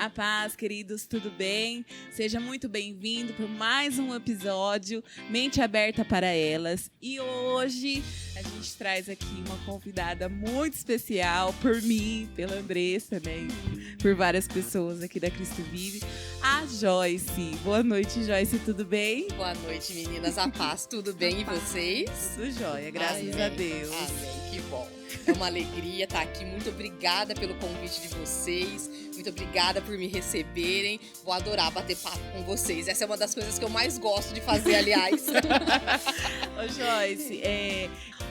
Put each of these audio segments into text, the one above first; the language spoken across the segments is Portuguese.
A paz, queridos, tudo bem? Seja muito bem-vindo para mais um episódio Mente Aberta para Elas. E hoje a gente traz aqui uma convidada muito especial por mim, pela Andressa, né? E por várias pessoas aqui da Cristo Vive, a Joyce. Boa noite, Joyce, tudo bem? Boa noite, meninas. A paz, tudo bem? E vocês? Tudo jóia, graças a Deus. Amém, que bom. É uma alegria estar aqui. Muito obrigada pelo convite de vocês. Muito obrigada por me receberem. Vou adorar bater papo com vocês. Essa é uma das coisas que eu mais gosto de fazer, aliás. Ô, Joyce,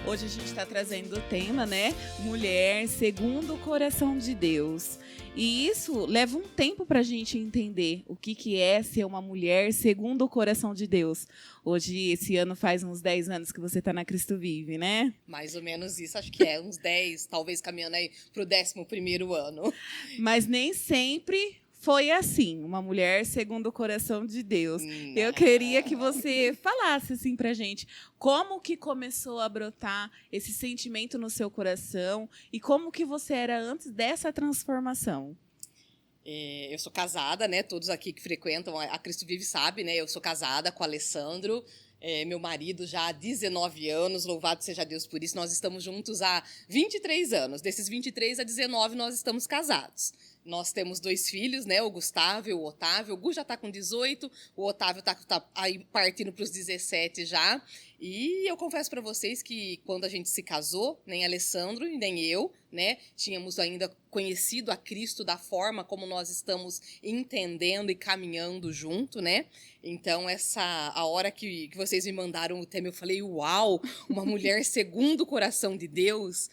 hoje a gente está trazendo o tema, né? Mulher segundo o coração de Deus. E isso leva um tempo para a gente entender o que é ser uma mulher segundo o coração de Deus. Hoje, esse ano faz uns 10 anos que você está na Cristo Vive, né? Mais ou menos isso, acho que é uns 10, talvez caminhando aí pro 11º ano. Mas nem sempre foi assim, uma mulher segundo o coração de Deus. Não. Eu queria que você falasse assim pra gente como que começou a brotar esse sentimento no seu coração e como que você era antes dessa transformação. Eu sou casada, né? Todos aqui que frequentam a Cristo Vive sabem, né? Eu sou casada com o Alessandro. Meu marido já há 19 anos, louvado seja Deus por isso. Nós estamos juntos há 23 anos. Desses 23 a 19 nós estamos casados. Nós temos 2 filhos, né? O Gustavo e o Otávio. O Gu já está com 18, o Otávio está aí partindo para os 17 já. E eu confesso para vocês que quando a gente se casou, nem Alessandro e nem eu, né, tínhamos ainda conhecido a Cristo da forma como nós estamos entendendo e caminhando junto, né? Então, a hora que vocês me mandaram o tema, eu falei, uau, uma mulher segundo o coração de Deus.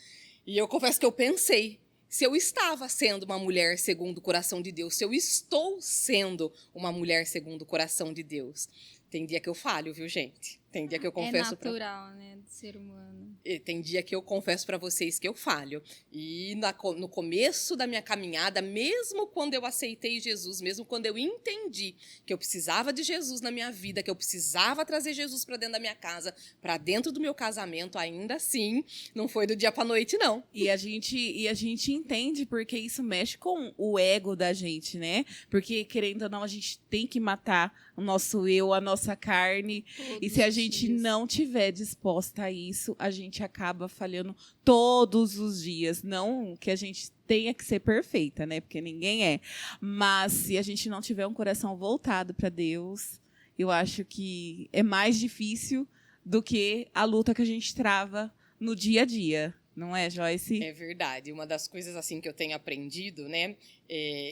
E eu confesso que eu pensei, se eu estava sendo uma mulher segundo o coração de Deus, se eu estou sendo uma mulher segundo o coração de Deus. Tem dia que eu falho, viu, gente? Tem dia que eu confesso. É natural, né, do ser humano. Tem dia que eu confesso para vocês que eu falho. E no começo da minha caminhada, mesmo quando eu aceitei Jesus, mesmo quando eu entendi que eu precisava de Jesus na minha vida, que eu precisava trazer Jesus para dentro da minha casa, para dentro do meu casamento, ainda assim, não foi do dia para noite, não. E a gente entende porque isso mexe com o ego da gente, né? Porque, querendo ou não, a gente tem que matar o nosso eu, a nossa carne. E se a gente não tiver disposta a isso, a gente acaba falhando todos os dias. Não que a gente tenha que ser perfeita, né? Porque ninguém é. Mas se a gente não tiver um coração voltado para Deus, eu acho que é mais difícil do que a luta que a gente trava no dia a dia. Não é, Joyce? É verdade. Uma das coisas assim que eu tenho aprendido, né?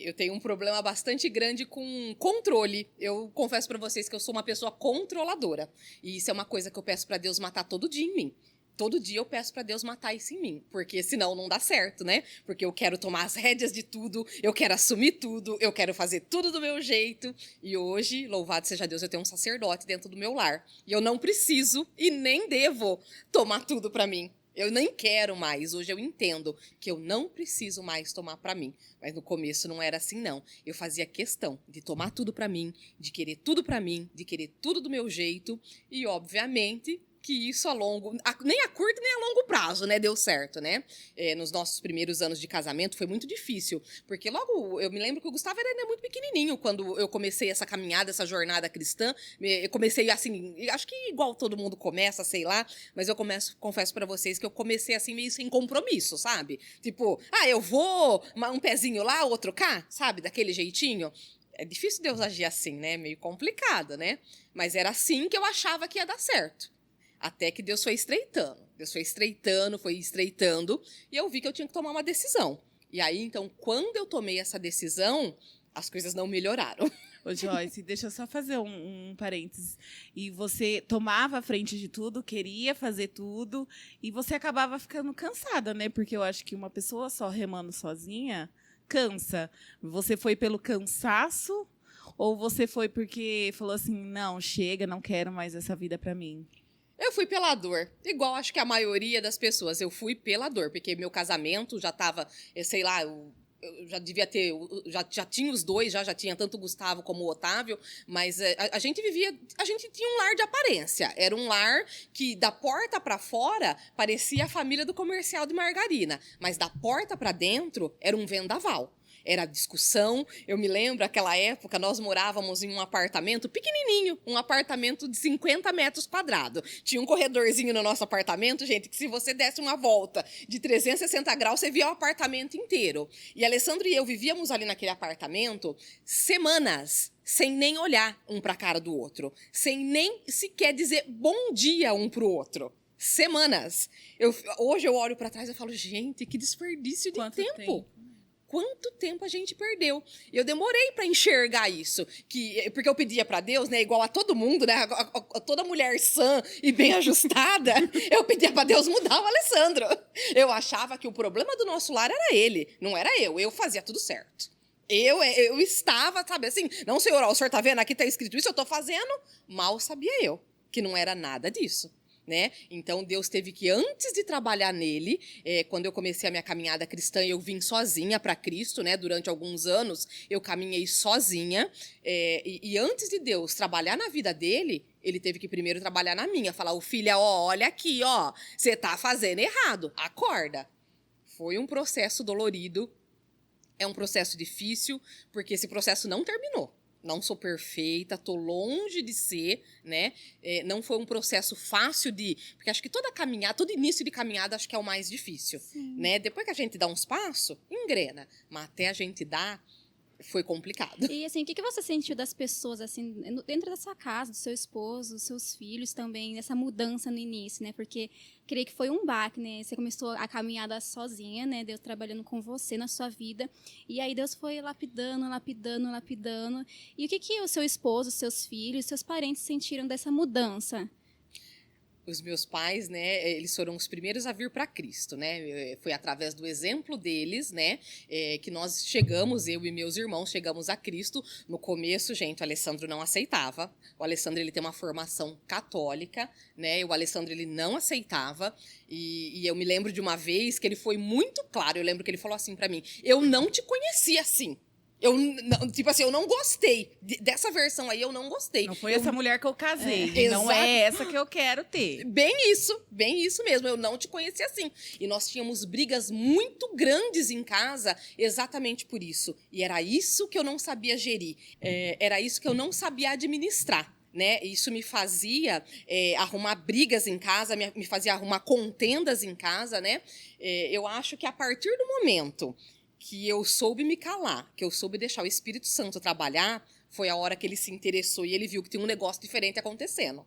Eu tenho um problema bastante grande com controle. Eu confesso para vocês que eu sou uma pessoa controladora. E isso é uma coisa que eu peço para Deus matar todo dia em mim. Todo dia eu peço para Deus matar isso em mim, porque senão não dá certo, né? Porque eu quero tomar as rédeas de tudo, eu quero assumir tudo, eu quero fazer tudo do meu jeito. E hoje, louvado seja Deus, eu tenho um sacerdote dentro do meu lar. E eu não preciso e nem devo tomar tudo para mim. Eu nem quero mais. Hoje eu entendo que eu não preciso mais tomar para mim. Mas no começo não era assim, não. Eu fazia questão de tomar tudo para mim, de querer tudo para mim, de querer tudo do meu jeito. E, obviamente, que isso nem a curto nem a longo prazo, né, deu certo, né? Nos nossos primeiros anos de casamento foi muito difícil, porque logo, eu me lembro que o Gustavo era ainda muito pequenininho quando eu comecei essa caminhada, essa jornada cristã. Eu comecei assim, acho que igual todo mundo começa, sei lá, mas confesso pra vocês que eu comecei assim meio sem compromisso, sabe? Tipo, eu vou um pezinho lá, outro cá, sabe? Daquele jeitinho. É difícil Deus agir assim, né? Meio complicado, né? Mas era assim que eu achava que ia dar certo. Até que Deus foi estreitando. Deus foi estreitando, e eu vi que eu tinha que tomar uma decisão. E aí, então, quando eu tomei essa decisão, as coisas não melhoraram. Ô, Joyce, deixa eu só fazer um parênteses. E você tomava a frente de tudo, queria fazer tudo, e você acabava ficando cansada, né? Porque eu acho que uma pessoa só remando sozinha cansa. Você foi pelo cansaço ou você foi porque falou assim, não, chega, não quero mais essa vida pra mim? Eu fui pela dor, igual acho que a maioria das pessoas. Eu fui pela dor, porque meu casamento já estava, sei lá, eu já devia ter, já tinha os dois, já tinha tanto o Gustavo como o Otávio, mas a gente tinha um lar de aparência. Era um lar que da porta para fora parecia a família do comercial de margarina, mas da porta para dentro era um vendaval. era discussão. Eu me lembro, aquela época, nós morávamos em um apartamento pequenininho, um apartamento de 50 metros quadrados. Tinha um corredorzinho no nosso apartamento, gente, que se você desse uma volta de 360 graus, você via o apartamento inteiro. E Alessandro e eu vivíamos ali naquele apartamento semanas, sem nem olhar um para a cara do outro, sem nem sequer dizer bom dia um para o outro. Semanas. Hoje eu olho para trás e falo, gente, que desperdício de tempo. Quanto tempo a gente perdeu. Eu demorei para enxergar isso. Porque eu pedia para Deus, né, igual a todo mundo, né, a toda mulher sã e bem ajustada, eu pedia para Deus mudar o Alessandro. Eu achava que o problema do nosso lar era ele, não era eu. Eu fazia tudo certo. Eu estava, sabe assim, não, senhor, ó, o senhor tá vendo? Aqui tá escrito isso, eu tô fazendo. Mal sabia eu que não era nada disso. Né? Então, Deus teve que, antes de trabalhar nele, quando eu comecei a minha caminhada cristã, eu vim sozinha para Cristo, né? Durante alguns anos, eu caminhei sozinha. E antes de Deus trabalhar na vida dele, ele teve que primeiro trabalhar na minha. Falar, ô filha, ó, olha aqui, ó, você tá fazendo errado, acorda. Foi um processo dolorido, é um processo difícil, porque esse processo não terminou. Não sou perfeita, tô longe de ser, né? Não foi um processo fácil porque acho que toda caminhada, todo início de caminhada, acho que é o mais difícil, né? Depois que a gente dá uns passos, engrena. Mas até a gente dar, foi complicado. E assim, o que você sentiu das pessoas, assim, dentro da sua casa, do seu esposo, dos seus filhos também, nessa mudança no início, né? Porque creio que foi um baque, né? Você começou a caminhada sozinha, né? Deus trabalhando com você na sua vida. E aí Deus foi lapidando, lapidando, lapidando. E o que o seu esposo, seus filhos, seus parentes sentiram dessa mudança? Os meus pais, né, eles foram os primeiros a vir para Cristo, né? Foi através do exemplo deles, né, que nós chegamos, eu e meus irmãos chegamos a Cristo. No começo, gente, o Alessandro não aceitava. O Alessandro, ele tem uma formação católica, né? E o Alessandro, ele não aceitava. E eu me lembro de uma vez que ele foi muito claro. Eu lembro que ele falou assim para mim: eu não te conhecia assim. Tipo assim, eu não gostei. Dessa versão aí, eu não gostei. Não foi essa mulher que eu casei. Não é essa que eu quero ter. Bem isso mesmo. Eu não te conheci assim. E nós tínhamos brigas muito grandes em casa exatamente por isso. E era isso que eu não sabia gerir. Era isso que eu não sabia administrar. Né? Isso me fazia arrumar brigas em casa, me fazia arrumar contendas em casa. Né? Eu acho que a partir do momento que eu soube me calar, que eu soube deixar o Espírito Santo trabalhar, foi a hora que ele se interessou e ele viu que tinha um negócio diferente acontecendo.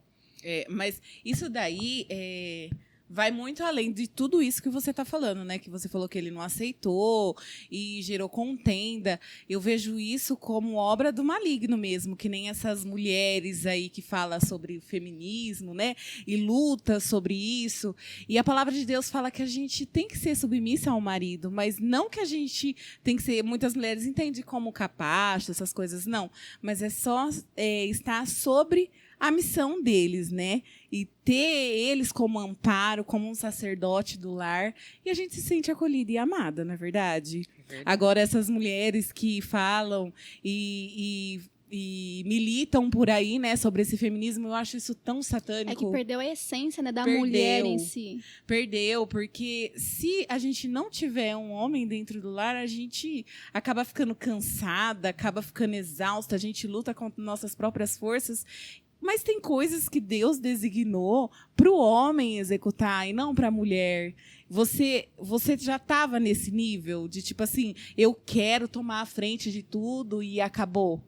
Mas isso daí vai muito além de tudo isso que você está falando, né? Que você falou que ele não aceitou e gerou contenda. Eu vejo isso como obra do maligno mesmo, que nem essas mulheres aí que falam sobre o feminismo, né? E luta sobre isso. E a palavra de Deus fala que a gente tem que ser submissa ao marido, mas não que a gente tem que ser... Muitas mulheres entendem como capacho, essas coisas, não. Mas é só estar sobre a missão deles, né? E ter eles como amparo, como um sacerdote do lar. E a gente se sente acolhida e amada, não é verdade? Agora, essas mulheres que falam e militam por aí, né, sobre esse feminismo, eu acho isso tão satânico. É que perdeu a essência, né, da mulher em si. Perdeu, porque se a gente não tiver um homem dentro do lar, a gente acaba ficando cansada, acaba ficando exausta, a gente luta contra nossas próprias forças. Mas tem coisas que Deus designou para o homem executar e não para a mulher. Você já estava nesse nível de, tipo assim, eu quero tomar a frente de tudo e acabou?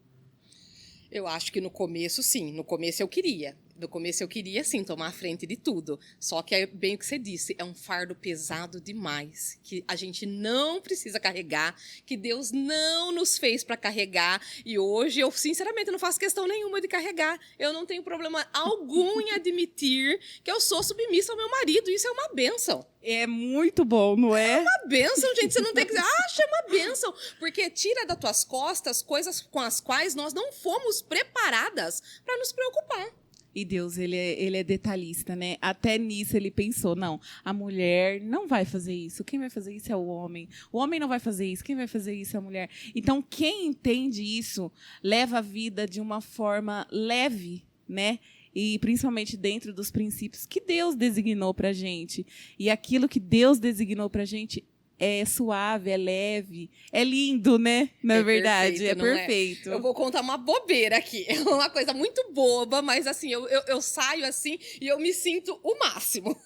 Eu acho que no começo, sim. No começo eu queria. No começo eu queria, sim, tomar a frente de tudo. Só que é bem o que você disse, é um fardo pesado demais, que a gente não precisa carregar, que Deus não nos fez para carregar. E hoje eu, sinceramente, não faço questão nenhuma de carregar. Eu não tenho problema algum em admitir que eu sou submissa ao meu marido. Isso é uma bênção. É muito bom, não é? É uma bênção, gente. Você não tem que dizer, é uma bênção. Porque tira das tuas costas coisas com as quais nós não fomos preparadas para nos preocupar. E Deus, ele é detalhista, né? Até nisso ele pensou, não, a mulher não vai fazer isso. Quem vai fazer isso é o homem. O homem não vai fazer isso. Quem vai fazer isso é a mulher. Então, quem entende isso, leva a vida de uma forma leve, né? E principalmente dentro dos princípios que Deus designou para a gente. E aquilo que Deus designou para a gente é suave, é leve, é lindo, né? Na verdade, perfeito, é não é? perfeito. Eu vou contar uma bobeira aqui. É uma coisa muito boba, mas assim, eu saio assim e eu me sinto o máximo.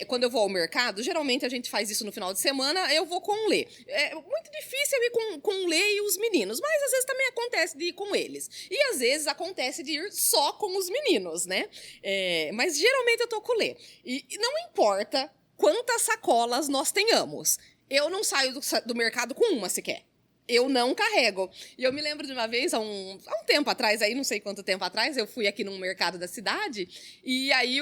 Quando eu vou ao mercado, geralmente a gente faz isso no final de semana, eu vou com o Lê. É muito difícil eu ir com o Lê e os meninos, mas às vezes também acontece de ir com eles. E às vezes acontece de ir só com os meninos, né? Mas geralmente eu tô com o Lê. E não importa quantas sacolas nós tenhamos, eu não saio do mercado com uma sequer. Eu não carrego. E eu me lembro de uma vez, há um tempo atrás, aí não sei quanto tempo atrás, eu fui aqui num mercado da cidade, e aí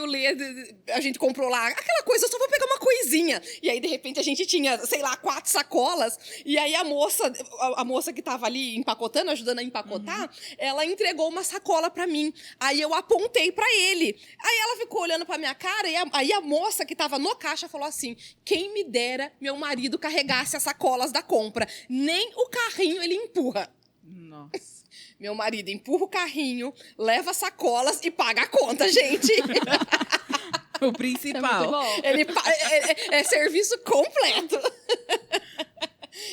a gente comprou lá aquela coisa, eu só vou pegar uma coisinha. E aí, de repente, a gente tinha, sei lá, 4 sacolas, e aí a moça que tava ali empacotando, ajudando a empacotar, ela entregou uma sacola pra mim. Aí eu apontei pra ele. Aí ela ficou olhando pra minha cara, e aí a moça que tava no caixa falou assim: quem me dera meu marido carregasse as sacolas da compra. Nem o carrinho ele empurra. Nossa. Meu marido empurra o carrinho, leva sacolas e paga a conta, gente. O Isso é principal. muito bom. É serviço completo.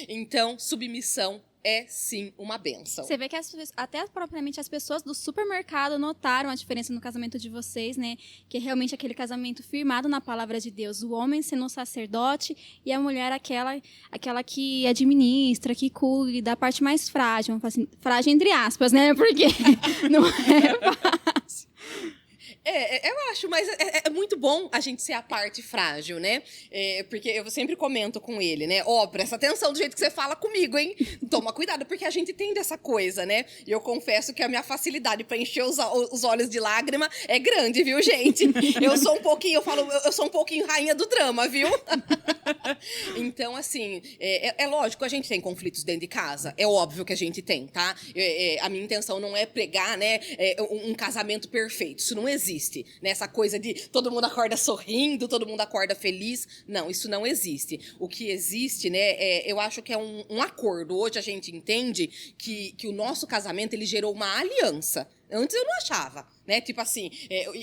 Então, submissão é sim uma bênção. Você vê que até propriamente as pessoas do supermercado notaram a diferença no casamento de vocês, né? Que é realmente aquele casamento firmado na palavra de Deus. O homem sendo um sacerdote e a mulher aquela que administra, que cuida da parte mais frágil. Vamos falar assim, frágil entre aspas, né? Porque não é fácil. Eu acho, mas é muito bom a gente ser a parte frágil, né? Porque eu sempre comento com ele, né? Presta atenção do jeito que você fala comigo, hein? Toma cuidado, porque a gente tem dessa coisa, né? E eu confesso que a minha facilidade pra encher os olhos de lágrima é grande, viu, gente? Eu sou um pouquinho rainha do drama, viu? Então, assim, é lógico, a gente tem conflitos dentro de casa. É óbvio que a gente tem, tá? A minha intenção não é pregar, né, um casamento perfeito. Isso não existe. Né? Essa coisa de todo mundo acorda sorrindo, todo mundo acorda feliz. Não, isso não existe. O que existe, né, eu acho que é um acordo. Hoje a gente entende que o nosso casamento ele gerou uma aliança. Antes eu não achava, né? Tipo assim,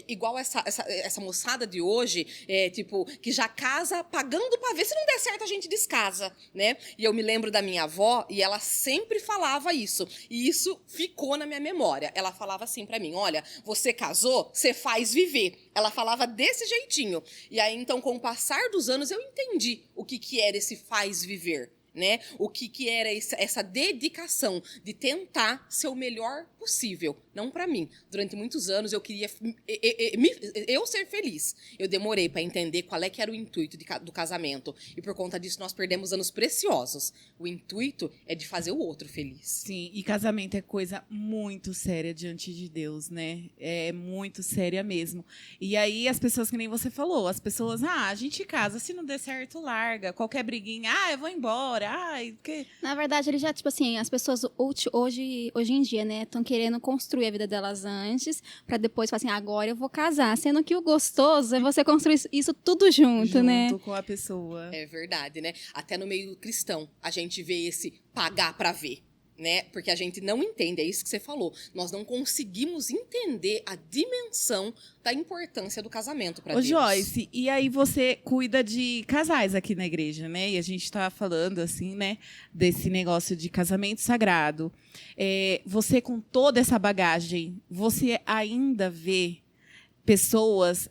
igual essa moçada de hoje, tipo, que já casa pagando pra ver. Se não der certo, a gente descasa, né? E eu me lembro da minha avó, e ela sempre falava isso. E isso ficou na minha memória. Ela falava assim pra mim: olha, você casou, você faz viver. Ela falava desse jeitinho. E aí, então, com o passar dos anos, eu entendi o que era esse faz viver. Né? O que era essa dedicação de tentar ser o melhor possível. Não para mim. Durante muitos anos eu queria eu ser feliz. Eu demorei para entender qual é que era o intuito do casamento. E por conta disso nós perdemos anos preciosos. O intuito é de fazer o outro feliz. Sim, e casamento é coisa muito séria diante de Deus, né? É muito séria mesmo. E aí as pessoas, que nem você falou, as pessoas, a gente casa, se não der certo, larga. Qualquer briguinha, eu vou embora. Que... Na verdade, ele já, tipo assim, as pessoas hoje em dia, né, estão querendo construir a vida delas antes, pra depois falar assim, agora eu vou casar. Sendo que o gostoso é você construir isso tudo junto, né? Junto com a pessoa. É verdade, né? Até no meio cristão, a gente vê esse pagar pra ver. Né? Porque a gente não entende, é isso que você falou. Nós não conseguimos entender a dimensão da importância do casamento para Deus. Joyce, e aí você cuida de casais aqui na igreja, né? E a gente tá falando, assim, né, desse negócio de casamento sagrado. Você, com toda essa bagagem, você ainda vê pessoas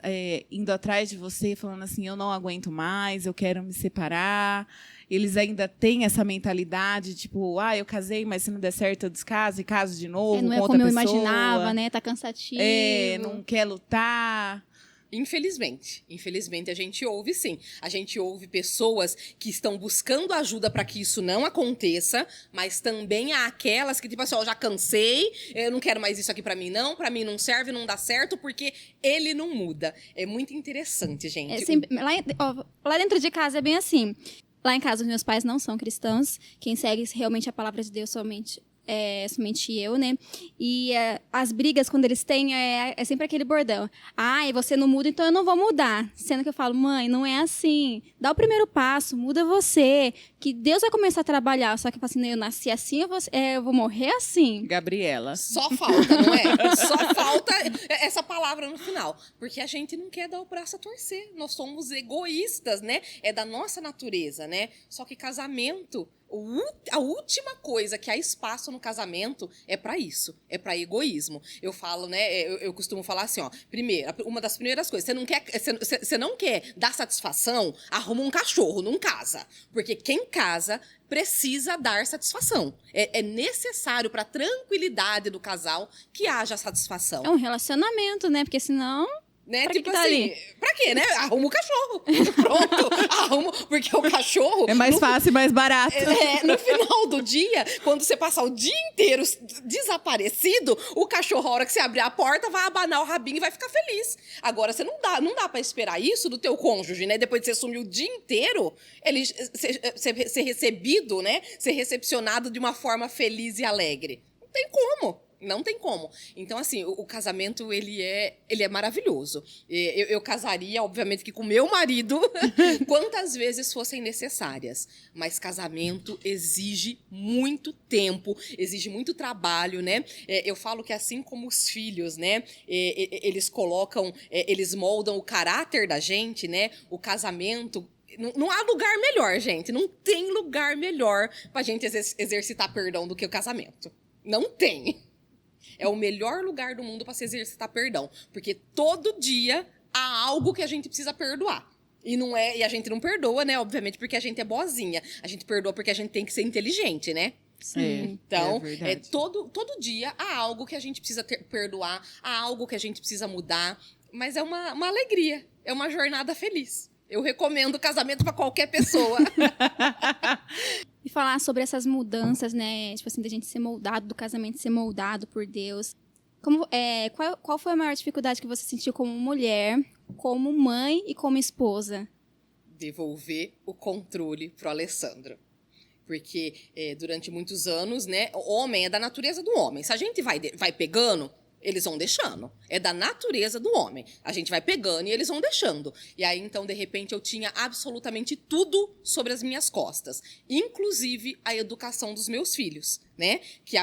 indo atrás de você, falando assim, eu não aguento mais, eu quero me separar. Eles ainda têm essa mentalidade, tipo, eu casei, mas se não der certo, eu descaso e caso de novo não com é outra como eu pessoa. imaginava, né? Tá cansativo. Não quer lutar. Infelizmente a gente ouve sim. A gente ouve pessoas que estão buscando ajuda para que isso não aconteça, mas também há aquelas que, tipo assim, já cansei, eu não quero mais isso aqui para mim não serve, não dá certo, porque ele não muda. É muito interessante, gente. Lá dentro de casa é bem assim. Lá em casa, os meus pais não são cristãos. Quem segue realmente a palavra de Deus somente eu, né? E as brigas, quando eles têm, é sempre aquele bordão. Você não muda, então eu não vou mudar. Sendo que eu falo, mãe, não é assim. Dá o primeiro passo, muda você. que Deus vai começar a trabalhar. Só que eu falo assim, eu nasci assim, eu vou morrer assim. Gabriela. Só falta, não é? Só falta essa palavra no final. Porque a gente não quer dar o braço a torcer. Nós somos egoístas, né? É da nossa natureza, né? Só que casamento, a última coisa que há espaço no casamento é pra isso. É pra egoísmo. Eu falo, né? Eu costumo falar assim, ó. Primeiro, uma das primeiras coisas, você não quer dar satisfação, arruma um cachorro, não casa. Porque quem casa precisa dar satisfação. É necessário para a tranquilidade do casal que haja satisfação. É um relacionamento, né? Porque senão... Né? Pra Tipo que tá assim, ali? pra quê, né? Arruma o cachorro. Pronto, arruma. Porque o cachorro... É mais fácil e mais barato. No final do dia, quando você passar o dia inteiro desaparecido, o cachorro, a hora que você abrir a porta, vai abanar o rabinho e vai ficar feliz. Agora, você não dá pra esperar isso do teu cônjuge, né? Depois de você sumir o dia inteiro, ele ser recebido, né? Ser recepcionado de uma forma feliz e alegre. Não tem como. Não tem como. Então, assim, o casamento, ele é maravilhoso. Eu casaria, obviamente, que com meu marido, quantas vezes fossem necessárias. Mas casamento exige muito tempo, exige muito trabalho, né? Eu falo que assim como os filhos, né? Eles colocam, eles moldam o caráter da gente, né? O casamento... Não há lugar melhor, gente. Não tem lugar melhor pra gente exercitar perdão do que o casamento. Não tem. É o melhor lugar do mundo para se exercitar perdão. Porque todo dia há algo que a gente precisa perdoar. E a gente não perdoa, né? Obviamente, porque a gente é boazinha. A gente perdoa porque a gente tem que ser inteligente, né? Sim. Então, verdade. todo dia há algo que a gente precisa perdoar, há algo que a gente precisa mudar. Mas é uma alegria, é uma jornada feliz. Eu recomendo o casamento para qualquer pessoa. E falar sobre essas mudanças, né? Tipo assim, da gente ser moldado, do casamento ser moldado por Deus. Qual foi a maior dificuldade que você sentiu como mulher, como mãe e como esposa? Devolver o controle pro Alessandro. Porque durante muitos anos, né? O homem é da natureza do homem. Se a gente vai pegando, eles vão deixando. É da natureza do homem. A gente vai pegando e eles vão deixando. E aí, então, de repente, eu tinha absolutamente tudo sobre as minhas costas. Inclusive a educação dos meus filhos, né? Que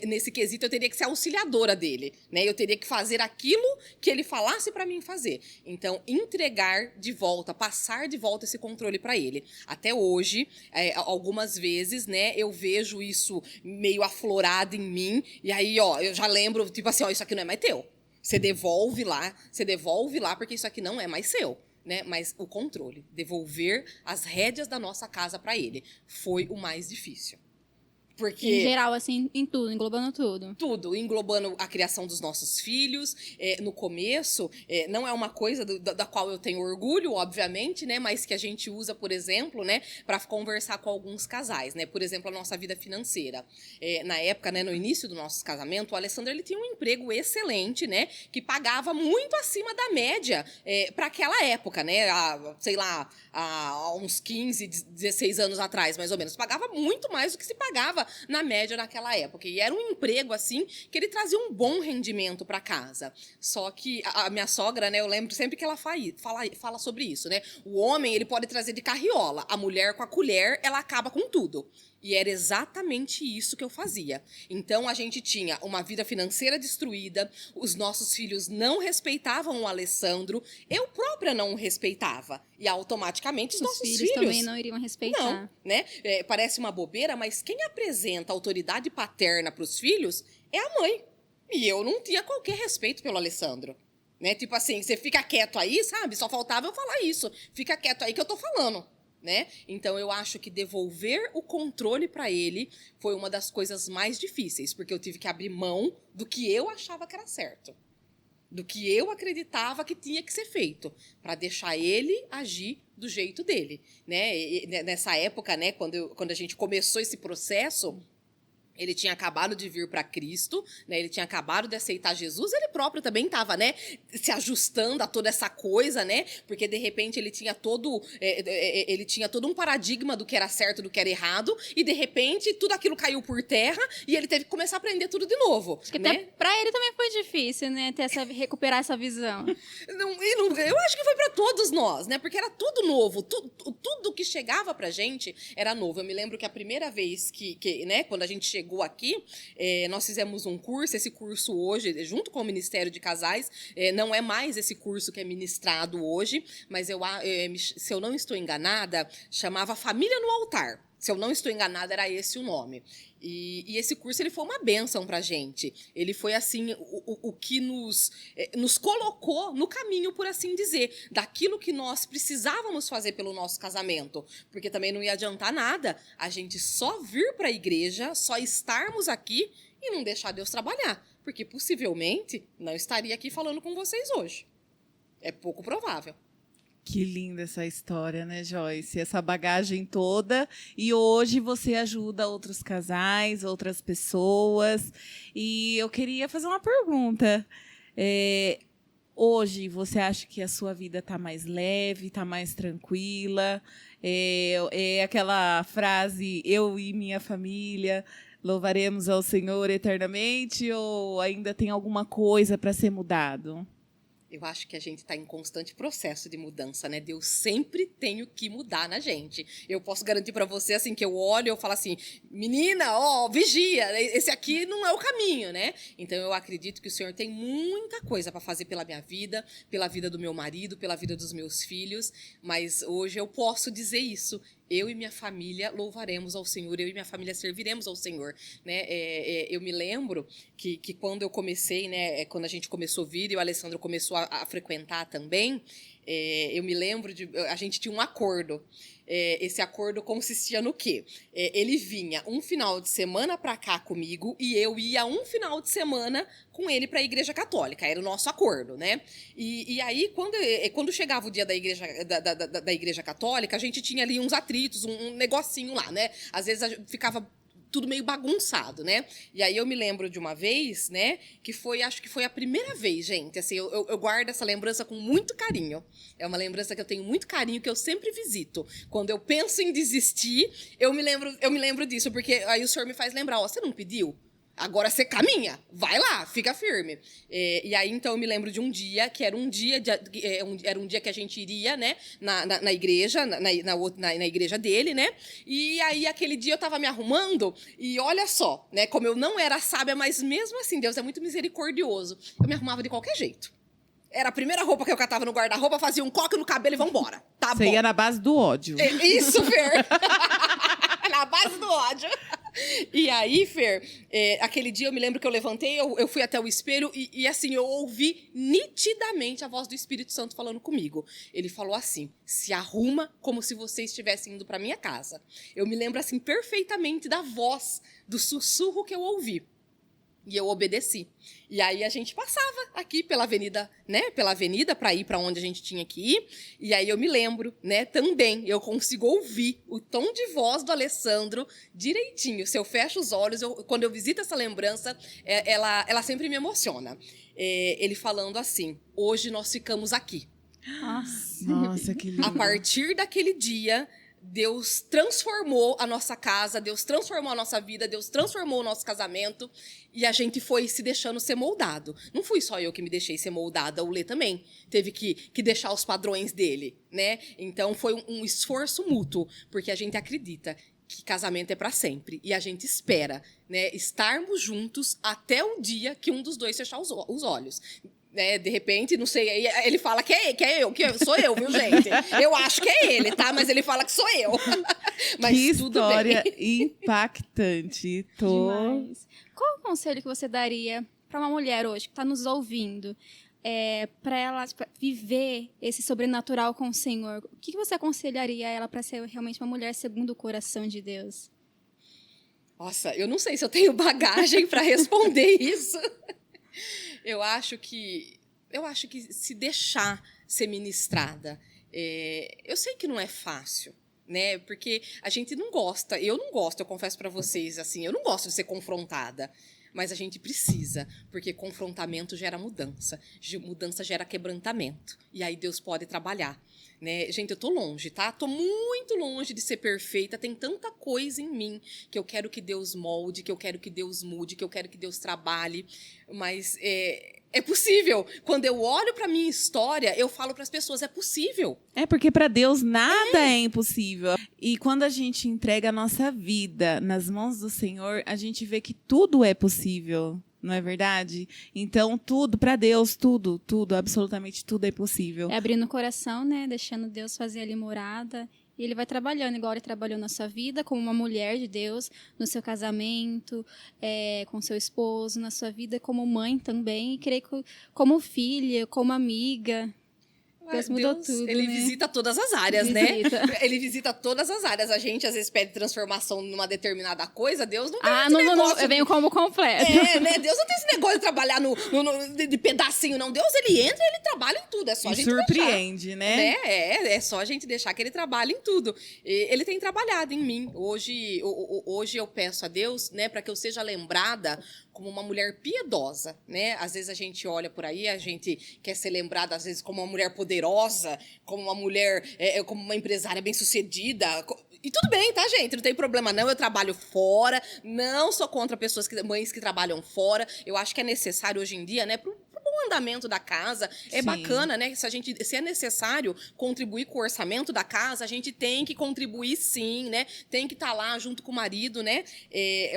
nesse quesito eu teria que ser auxiliadora dele, né? Eu teria que fazer aquilo que ele falasse para mim fazer. Então, entregar de volta, passar de volta esse controle para ele. Até hoje, algumas vezes, né? Eu vejo isso meio aflorado em mim. E aí, ó, eu já lembro, tipo assim, ó, isso aqui não é mais teu. Você devolve lá, porque isso aqui não é mais seu. Né? Mas o controle, devolver as rédeas da nossa casa para ele, foi o mais difícil. Porque... Em geral, assim, em tudo, englobando tudo. Tudo, englobando a criação dos nossos filhos. No começo, não é uma coisa da qual eu tenho orgulho, obviamente, né? Mas que a gente usa, por exemplo, né? Para conversar com alguns casais, né? Por exemplo, a nossa vida financeira. Na época, né? No início do nosso casamento, o Alessandro, ele tinha um emprego excelente, né? Que pagava muito acima da média para aquela época, né? Sei lá, há uns 15, 16 anos atrás, mais ou menos. Pagava muito mais do que se pagava na média naquela época. E era um emprego, assim, que ele trazia um bom rendimento para casa. Só que a minha sogra, né, eu lembro sempre que ela fala sobre isso, né? O homem, ele pode trazer de carriola. A mulher, com a colher, ela acaba com tudo. E era exatamente isso que eu fazia. Então, a gente tinha uma vida financeira destruída, os nossos filhos não respeitavam o Alessandro, eu própria não o respeitava. E automaticamente os nossos filhos também não iriam respeitar. Não, né? Parece uma bobeira, mas quem apresenta autoridade paterna para os filhos é a mãe. E eu não tinha qualquer respeito pelo Alessandro. Né? Tipo assim, você fica quieto aí, sabe? Só faltava eu falar isso. Fica quieto aí que eu tô falando. Né? Então, eu acho que devolver o controle para ele foi uma das coisas mais difíceis, porque eu tive que abrir mão do que eu achava que era certo, do que eu acreditava que tinha que ser feito, para deixar ele agir do jeito dele. Né? E nessa época, né, quando a gente começou esse processo, Ele tinha acabado de vir para Cristo, né? Ele tinha acabado de aceitar Jesus. Ele próprio também estava, né, se ajustando a toda essa coisa, né? Porque de repente ele tinha todo um paradigma do que era certo, do que era errado, e de repente tudo aquilo caiu por terra e ele teve que começar a aprender tudo de novo. Acho que né? até pra ele também foi difícil, né? Recuperar essa visão. Eu acho que foi para todos nós, né? Porque era tudo novo. Tudo que chegava pra gente era novo. Eu me lembro que a primeira vez né, quando a gente chegou aqui, nós fizemos um curso. Esse curso hoje, junto com o Ministério de Casais, não é mais esse curso que é ministrado hoje, mas se eu não estou enganada, chamava Família no Altar. Se eu não estou enganada, era esse o nome. E esse curso ele foi uma bênção pra gente. Ele foi, assim, o que nos colocou no caminho, por assim dizer, daquilo que nós precisávamos fazer pelo nosso casamento. Porque também não ia adiantar nada a gente só vir para a igreja, só estarmos aqui e não deixar Deus trabalhar. Porque possivelmente não estaria aqui falando com vocês hoje. É pouco provável. Que linda essa história, né, Joyce? Essa bagagem toda. E hoje você ajuda outros casais, outras pessoas. E eu queria fazer uma pergunta. Hoje, você acha que a sua vida está mais leve, está mais tranquila? É aquela frase, eu e minha família louvaremos ao Senhor eternamente? Ou ainda tem alguma coisa para ser mudado? Eu acho que a gente está em constante processo de mudança, né? Deus sempre tem o que mudar na gente. Eu posso garantir para você, assim, que eu olho e eu falo assim, menina, vigia, esse aqui não é o caminho, né? Então, eu acredito que o Senhor tem muita coisa para fazer pela minha vida, pela vida do meu marido, pela vida dos meus filhos, mas hoje eu posso dizer isso. Eu e minha família louvaremos ao Senhor, eu e minha família serviremos ao Senhor, né? Eu me lembro que quando eu comecei, né, quando a gente começou a vir e o Alessandro começou a frequentar também, eu me lembro a gente tinha um acordo. Esse acordo consistia no quê? Ele vinha um final de semana para cá comigo e eu ia um final de semana com ele para a Igreja Católica. Era o nosso acordo, né? E aí, quando chegava o dia da Igreja Católica, a gente tinha ali uns atritos, um negocinho lá, né? Às vezes ficava tudo meio bagunçado, né? E aí eu me lembro de uma vez, né, acho que foi a primeira vez, gente, assim, eu guardo essa lembrança com muito carinho. É uma lembrança que eu tenho muito carinho, que eu sempre visito. Quando eu penso em desistir, eu me lembro disso, porque aí o Senhor me faz lembrar, você não pediu? Agora você caminha, vai lá, fica firme. E aí, então, eu me lembro de um dia, que era um dia que a gente iria, né, na igreja, na igreja dele, né? E aí, aquele dia, eu estava me arrumando, e olha só, né, como eu não era sábia, mas mesmo assim, Deus é muito misericordioso. Eu me arrumava de qualquer jeito. Era a primeira roupa que eu catava no guarda-roupa, fazia um coque no cabelo e vambora. Tá bom. Você ia na base do ódio. Isso, Fer. Na base do ódio. E aí, Fer, aquele dia eu me lembro que eu levantei, eu fui até o espelho e assim, eu ouvi nitidamente a voz do Espírito Santo falando comigo. Ele falou assim, se arruma como se você estivesse indo para minha casa. Eu me lembro assim perfeitamente da voz, do sussurro que eu ouvi. E eu obedeci. E aí a gente passava aqui pela avenida, né? Pela avenida para ir para onde a gente tinha que ir. E aí eu me lembro, né? Também eu consigo ouvir o tom de voz do Alessandro direitinho. Se eu fecho os olhos, quando eu visito essa lembrança, ela sempre me emociona. Ele falando assim: hoje nós ficamos aqui. Nossa, que lindo. A partir daquele dia, Deus transformou a nossa casa, Deus transformou a nossa vida, Deus transformou o nosso casamento e a gente foi se deixando ser moldado. Não fui só eu que me deixei ser moldada, o Lê também teve que deixar os padrões dele, né? Então foi um esforço mútuo, porque a gente acredita que casamento é para sempre e a gente espera, né, estarmos juntos até o dia que um dos dois fechar os olhos. Né, de repente, não sei, ele fala que sou eu, viu, gente? Eu acho que é ele, tá? Mas ele fala que sou eu. Mas que tudo história bem. Impactante. Demais. Qual o conselho que você daria para uma mulher hoje que está nos ouvindo, para ela viver esse sobrenatural com o Senhor? O que você aconselharia a ela para ser realmente uma mulher segundo o coração de Deus? Nossa, eu não sei se eu tenho bagagem para responder isso. Eu acho que se deixar ser ministrada. Eu sei que não é fácil, né? Porque a gente não gosta, eu não gosto, eu confesso para vocês, assim, eu não gosto de ser confrontada. Mas a gente precisa, porque confrontamento gera mudança, mudança gera quebrantamento. E aí Deus pode trabalhar, né? Gente, eu tô longe, tá? Tô muito longe de ser perfeita, tem tanta coisa em mim que eu quero que Deus molde, que eu quero que Deus mude, que eu quero que Deus trabalhe, mas é possível. Quando eu olho para minha história, eu falo para as pessoas, é possível. É porque para Deus nada é impossível. E quando a gente entrega a nossa vida nas mãos do Senhor, a gente vê que tudo é possível, não é verdade? Então, tudo, para Deus, tudo, absolutamente tudo é possível. É abrindo o coração, né? Deixando Deus fazer ali morada. E ele vai trabalhando, igual ele trabalhou na sua vida, como uma mulher de Deus, no seu casamento, com seu esposo, na sua vida como mãe também, e creio que como filha, como amiga. Deus mudou tudo, ele né? visita todas as áreas, Visita. né? Ele visita todas as áreas. A gente, às vezes, pede transformação numa determinada coisa. Deus não tem esse não, negócio. eu venho como completo. Né? Deus não tem esse negócio de trabalhar de pedacinho, não. Deus, ele entra e ele trabalha em tudo. É só a E gente surpreende, deixar, né? É só a gente deixar que ele trabalhe em tudo. E ele tem trabalhado em mim. Hoje eu peço a Deus, né, para que eu seja lembrada como uma mulher piedosa, né? Às vezes a gente olha por aí, a gente quer ser lembrada, às vezes, como uma mulher poderosa, como uma mulher, como uma empresária bem-sucedida. E tudo bem, tá, gente? Não tem problema, não. Eu trabalho fora, não sou contra mães que trabalham fora. Eu acho que é necessário hoje em dia, né, pro bom andamento da casa. É Sim. bacana, né? Se é necessário contribuir com o orçamento da casa, a gente tem que contribuir sim, né? Tem que estar lá junto com o marido, né?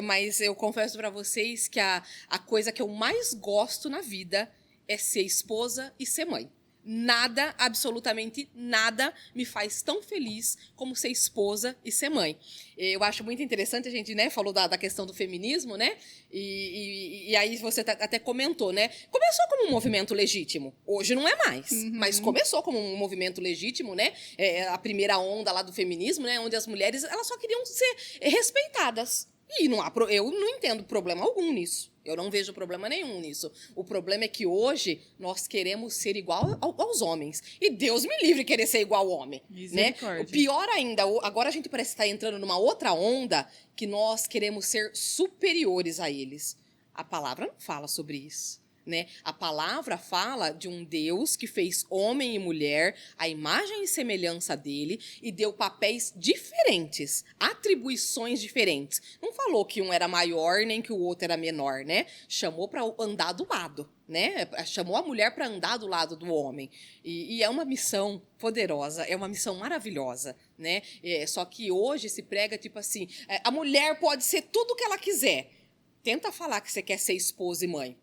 Mas eu confesso para vocês que a coisa que eu mais gosto na vida é ser esposa e ser mãe. Nada, absolutamente nada, me faz tão feliz como ser esposa e ser mãe. Eu acho muito interessante, a gente, né, falou da questão do feminismo, né? E aí você até comentou, né? Começou como um movimento legítimo. Hoje não é mais, mas começou como um movimento legítimo, né? A primeira onda lá do feminismo, né? Onde as mulheres elas só queriam ser respeitadas. E eu não entendo problema algum nisso. Eu não vejo problema nenhum nisso. O problema é que hoje nós queremos ser igual aos homens. E Deus me livre querer ser igual ao homem. Né? O pior ainda, agora a gente parece estar entrando numa outra onda que nós queremos ser superiores a eles. A palavra não fala sobre isso. Né? A palavra fala de um Deus que fez homem e mulher, a imagem e semelhança dele, e deu papéis diferentes, atribuições diferentes. Não falou que um era maior nem que o outro era menor, né? Chamou para andar do lado, né? Chamou a mulher para andar do lado do homem. E é uma missão poderosa, é uma missão maravilhosa, né? Só que hoje se prega tipo assim, a mulher pode ser tudo o que ela quiser. Tenta falar que você quer ser esposa e mãe.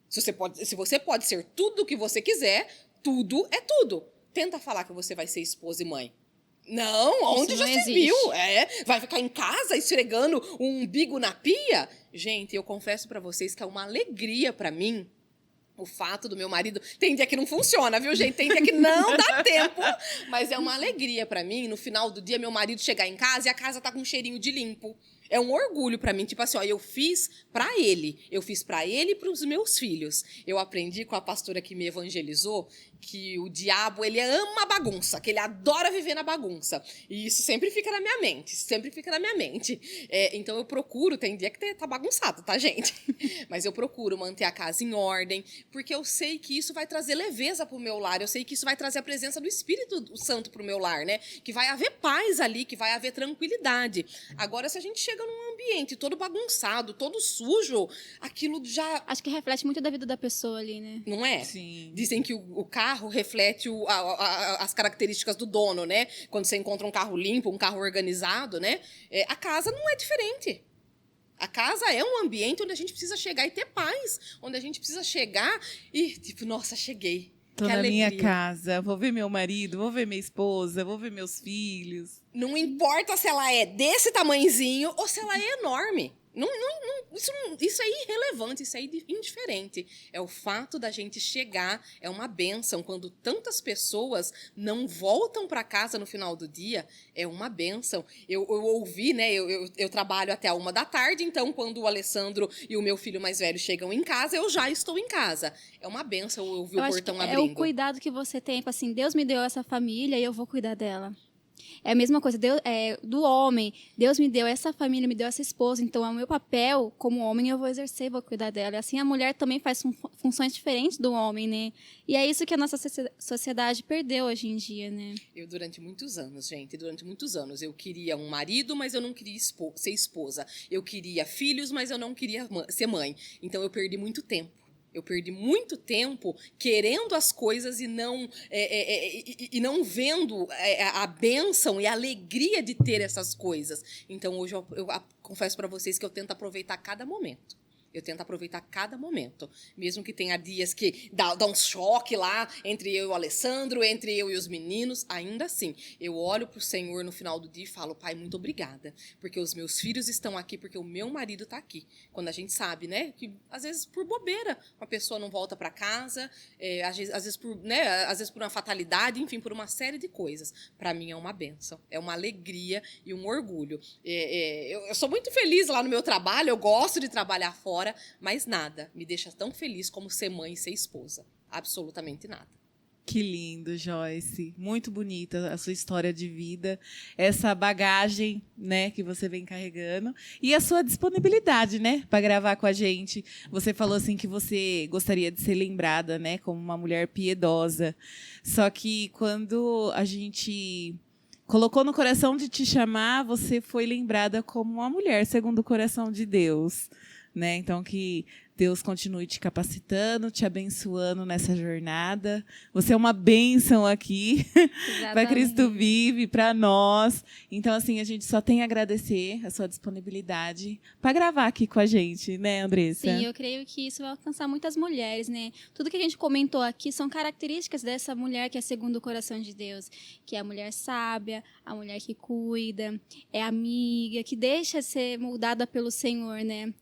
Se você pode ser tudo o que você quiser, tudo é tudo. Tenta falar que você vai ser esposa e mãe. Não, onde já se viu? Vai ficar em casa esfregando um umbigo na pia? Gente, eu confesso pra vocês que é uma alegria pra mim o fato do meu marido... Tem dia que não funciona, viu, gente? Tem dia que não dá tempo. Mas é uma alegria pra mim, no final do dia, meu marido chegar em casa e a casa tá com um cheirinho de limpo. É um orgulho pra mim, tipo assim, ó, eu fiz pra ele e pros meus filhos. Eu aprendi com a pastora que me evangelizou que o diabo, ele ama a bagunça, que ele adora viver na bagunça. E isso sempre fica na minha mente, então eu procuro, tem dia que tá bagunçado, tá, gente? Mas eu procuro manter a casa em ordem, porque eu sei que isso vai trazer leveza pro meu lar, eu sei que isso vai trazer a presença do Espírito Santo pro meu lar, né? Que vai haver paz ali, que vai haver tranquilidade. Agora, se a gente chega num ambiente todo bagunçado, todo sujo, aquilo já... Acho que reflete muito da vida da pessoa ali, né? Não é? Sim. Dizem que o carro reflete as características do dono, né? Quando você encontra um carro limpo, um carro organizado, né? A casa não é diferente. A casa é um ambiente onde a gente precisa chegar e ter paz. Onde a gente precisa chegar e, tipo, nossa, cheguei. Tô que na alegria. minha casa, vou ver meu marido, vou ver minha esposa, vou ver meus filhos. Não importa se ela é desse tamanhozinho ou se ela é enorme. Isso é irrelevante, isso é indiferente. É o fato da gente chegar, é uma bênção. Quando tantas pessoas não voltam para casa no final do dia, é uma bênção. Eu ouvi, né? Eu trabalho até 1h da tarde, então quando o Alessandro e o meu filho mais velho chegam em casa, eu já estou em casa. É uma bênção eu ouvir o portão abrindo. É o cuidado que você tem, assim, Deus me deu essa família e eu vou cuidar dela. É a mesma coisa do homem. Deus me deu essa família, me deu essa esposa. Então, é o meu papel como homem, eu vou exercer, vou cuidar dela. E assim, a mulher também faz funções diferentes do homem, né? E é isso que a nossa sociedade perdeu hoje em dia, né? Eu, durante muitos anos, gente, eu queria um marido, mas eu não queria ser esposa. Eu queria filhos, mas eu não queria ser mãe. Então, eu perdi muito tempo. Eu perdi muito tempo querendo as coisas e não vendo a bênção e a alegria de ter essas coisas. Então, hoje, eu confesso para vocês que eu tento aproveitar cada momento. Eu tento aproveitar cada momento. Mesmo que tenha dias que dá um choque lá entre eu e o Alessandro, entre eu e os meninos, ainda assim, eu olho para o Senhor no final do dia e falo, Pai, muito obrigada, porque os meus filhos estão aqui, porque o meu marido está aqui. Quando a gente sabe, né, que às vezes por bobeira uma pessoa não volta para casa, às vezes por uma fatalidade, enfim, por uma série de coisas. Para mim é uma bênção, é uma alegria e um orgulho. Eu sou muito feliz lá no meu trabalho, eu gosto de trabalhar fora, mas nada me deixa tão feliz como ser mãe e ser esposa. Absolutamente nada. Que lindo, Joyce. Muito bonita a sua história de vida, essa bagagem, né, que você vem carregando e a sua disponibilidade, né, para gravar com a gente. Você falou assim que você gostaria de ser lembrada, né, como uma mulher piedosa. Só que quando a gente colocou no coração de te chamar, você foi lembrada como uma mulher segundo o coração de Deus. Né? Então, que Deus continue te capacitando, te abençoando nessa jornada. Você é uma bênção aqui para Cristo Vive, para nós. Então, assim, a gente só tem a agradecer a sua disponibilidade para gravar aqui com a gente, né, Andressa? Sim, eu creio que isso vai alcançar muitas mulheres, né? Tudo que a gente comentou aqui são características dessa mulher que é segundo o coração de Deus, que é a mulher sábia, a mulher que cuida, é amiga, que deixa ser moldada pelo Senhor, né?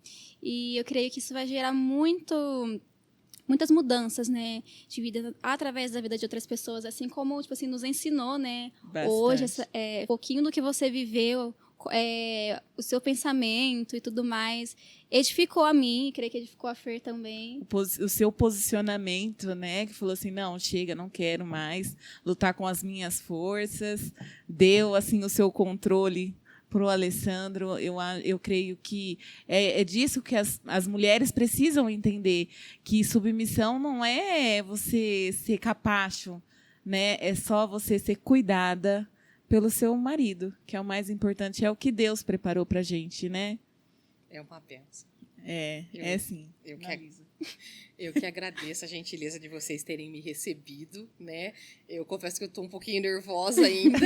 E eu creio que isso vai gerar muitas mudanças, né, de vida através da vida de outras pessoas, assim como, tipo assim, nos ensinou, né, Bastante. hoje, um pouquinho do que você viveu, o seu pensamento e tudo mais, edificou a mim, e creio que edificou a Fer também. O seu posicionamento, né, que falou assim, não, chega, não quero mais lutar com as minhas forças, deu, assim, o seu controle para o Alessandro. Eu creio que é disso que as mulheres precisam entender, que submissão não é você ser capacho, né? É só você ser cuidada pelo seu marido, que é o mais importante, é o que Deus preparou para a gente, né? É uma bênção. É sim. Eu que agradeço a gentileza de vocês terem me recebido, né? Eu confesso que eu estou um pouquinho nervosa ainda.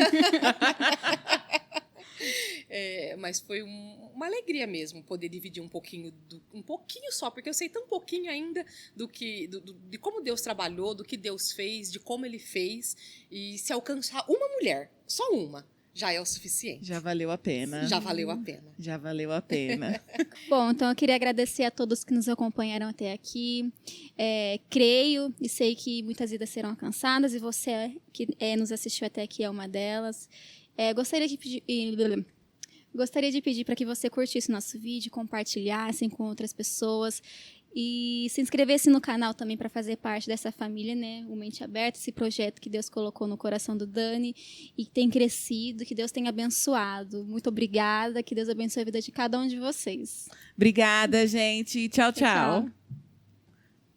Mas foi uma alegria mesmo poder dividir um pouquinho só, porque eu sei tão pouquinho ainda de como Deus trabalhou, do que Deus fez, de como Ele fez. E se alcançar uma mulher, só uma, já é o suficiente. Já valeu a pena. Já valeu a pena. Já valeu a pena. Bom, então eu queria agradecer a todos que nos acompanharam até aqui. Creio e sei que muitas vidas serão alcançadas e você que nos assistiu até aqui é uma delas. Gostaria de pedir para que você curtisse o nosso vídeo, compartilhasse com outras pessoas e se inscrevesse no canal também para fazer parte dessa família, né? O Mente Aberta, esse projeto que Deus colocou no coração do Dani e que tem crescido, que Deus tem abençoado. Muito obrigada, que Deus abençoe a vida de cada um de vocês. Obrigada, gente. Tchau, tchau. Tchau.